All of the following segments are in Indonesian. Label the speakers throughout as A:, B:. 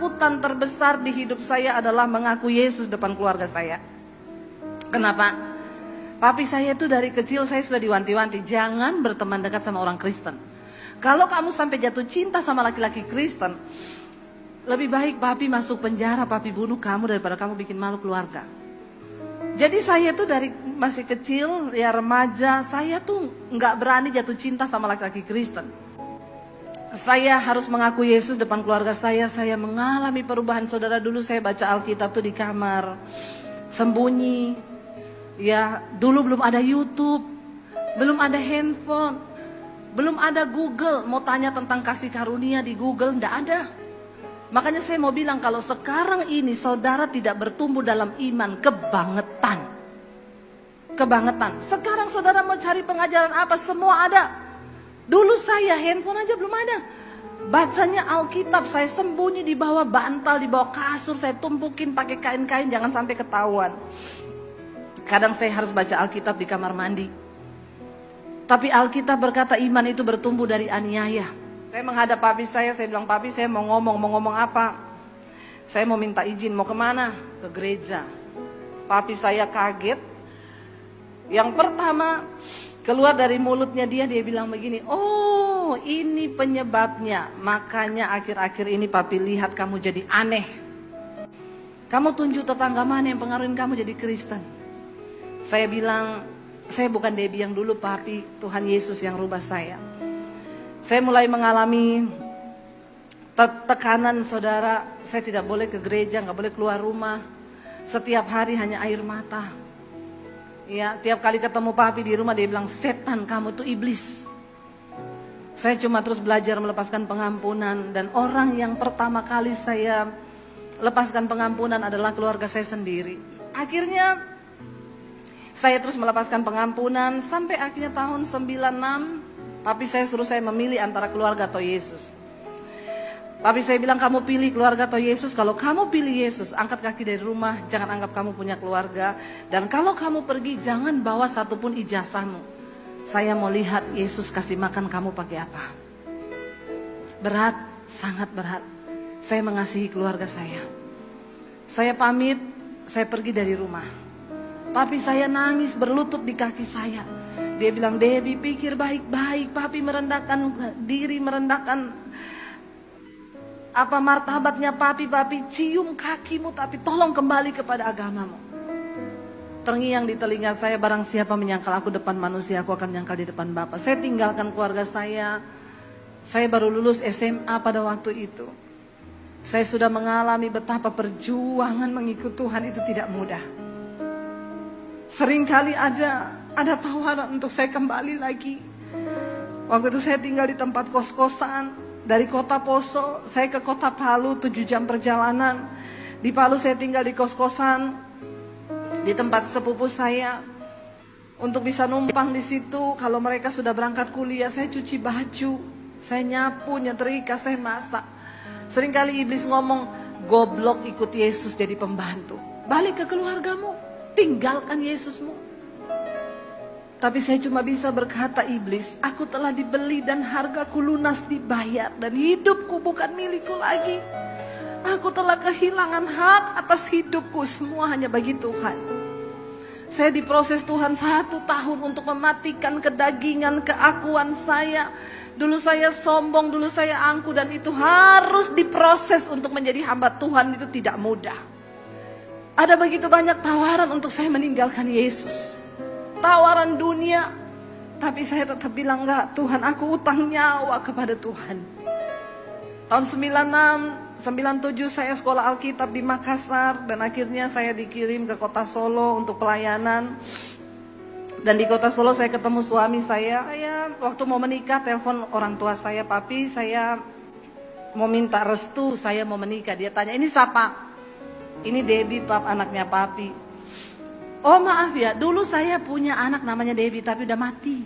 A: ketakutan terbesar di hidup saya adalah mengaku Yesus depan keluarga saya. Kenapa? Papi saya itu dari kecil saya sudah diwanti-wanti, jangan berteman dekat sama orang Kristen. Kalau kamu sampai jatuh cinta sama laki-laki Kristen, lebih baik papi masuk penjara, papi bunuh kamu daripada kamu bikin malu keluarga. Jadi saya tuh dari masih kecil, ya remaja, saya tuh nggak berani jatuh cinta sama laki-laki Kristen. Saya harus mengaku Yesus depan keluarga saya mengalami perubahan. Saudara, dulu saya baca Alkitab tuh di kamar, sembunyi. Ya, dulu belum ada YouTube, belum ada handphone, belum ada Google. Mau tanya tentang kasih karunia di Google, nggak ada. Makanya saya mau bilang kalau sekarang ini saudara tidak bertumbuh dalam iman, kebangetan. Kebangetan. Sekarang saudara mau cari pengajaran apa, semua ada. Dulu saya handphone aja belum ada. Bacanya Alkitab, saya sembunyi di bawah bantal, di bawah kasur, saya tumpukin pakai kain-kain jangan sampai ketahuan. Kadang saya harus baca Alkitab di kamar mandi. Tapi Alkitab berkata iman itu bertumbuh dari aniaya. Saya menghadap papi saya bilang, papi saya mau ngomong apa? Saya mau minta izin, mau kemana? Ke gereja. Papi saya kaget. Yang pertama keluar dari mulutnya dia bilang begini, oh ini penyebabnya. Makanya akhir-akhir ini papi lihat kamu jadi aneh. Kamu tunjuk tetangga mana yang pengaruhin kamu jadi Kristen. Saya bilang, saya bukan Debbie yang dulu papi, Tuhan Yesus yang rubah saya. Saya mulai mengalami tekanan saudara, saya tidak boleh ke gereja, nggak boleh keluar rumah. Setiap hari hanya air mata. Ya, tiap kali ketemu papi di rumah dia bilang, setan kamu tuh iblis. Saya cuma terus belajar melepaskan pengampunan. Dan orang yang pertama kali saya lepaskan pengampunan adalah keluarga saya sendiri. Akhirnya saya terus melepaskan pengampunan sampai akhirnya tahun 96. Papi saya suruh saya memilih antara keluarga atau Yesus. Papi saya bilang, kamu pilih keluarga atau Yesus. Kalau kamu pilih Yesus, angkat kaki dari rumah, jangan anggap kamu punya keluarga. Dan kalau kamu pergi, jangan bawa satupun ijazahmu. Saya mau lihat Yesus kasih makan kamu pakai apa. Berat, sangat berat. Saya mengasihi keluarga saya. Saya pamit, saya pergi dari rumah. Papi saya nangis berlutut di kaki saya. Dia bilang, Debbie pikir baik-baik, papi merendahkan diri, merendahkan apa martabatnya papi cium kakimu, tapi tolong kembali kepada agamamu. Terngiang di telinga saya, barang siapa menyangkal aku depan manusia, aku akan menyangkal di depan Bapa. Saya tinggalkan keluarga saya baru lulus SMA pada waktu itu. Saya sudah mengalami betapa perjuangan mengikut Tuhan itu tidak mudah. Seringkali ada tawaran untuk saya kembali lagi. Waktu itu saya tinggal di tempat kos-kosan. Dari kota Poso saya ke kota Palu 7 jam perjalanan. Di Palu saya tinggal di kos-kosan di tempat sepupu saya. Untuk bisa numpang di situ, kalau mereka sudah berangkat kuliah, saya cuci baju, saya nyapu, nyetrika, saya masak. Seringkali iblis ngomong, goblok ikut Yesus jadi pembantu. Balik ke keluargamu, tinggalkan Yesusmu. Tapi saya cuma bisa berkata, iblis, aku telah dibeli dan hargaku lunas dibayar. Dan hidupku bukan milikku lagi. Aku telah kehilangan hak atas hidupku, semua hanya bagi Tuhan. Saya diproses Tuhan 1 tahun untuk mematikan kedagingan, keakuan saya. Dulu saya sombong, dulu saya angkuh, dan itu harus diproses untuk menjadi hamba Tuhan, itu tidak mudah. Ada begitu banyak tawaran untuk saya meninggalkan Yesus. Tawaran dunia, tapi saya tetap bilang enggak, Tuhan, aku utang nyawa kepada Tuhan. Tahun 96, 97 saya sekolah Alkitab di Makassar, dan akhirnya saya dikirim ke kota Solo untuk pelayanan. Dan di kota Solo saya ketemu suami saya. Saya waktu mau menikah telepon orang tua saya, papi saya mau minta restu, saya mau menikah. Dia tanya, ini siapa? Ini Debbie, pap, anaknya papi. Oh maaf ya, dulu saya punya anak namanya Debbie tapi udah mati.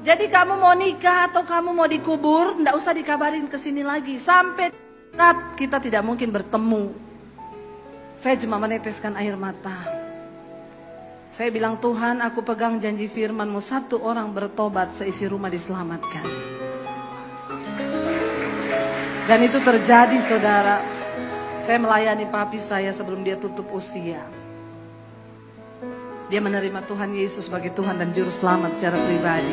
A: Jadi kamu mau nikah atau kamu mau dikubur, nggak usah dikabarin kesini lagi. Sampai saat kita tidak mungkin bertemu. Saya cuma meneteskan air mata. Saya bilang, Tuhan, aku pegang janji firman-Mu, 1 orang bertobat, seisi rumah diselamatkan. Dan itu terjadi, saudara. Saya melayani papi saya sebelum dia tutup usia. Dia menerima Tuhan Yesus sebagai Tuhan dan Juru Selamat secara pribadi.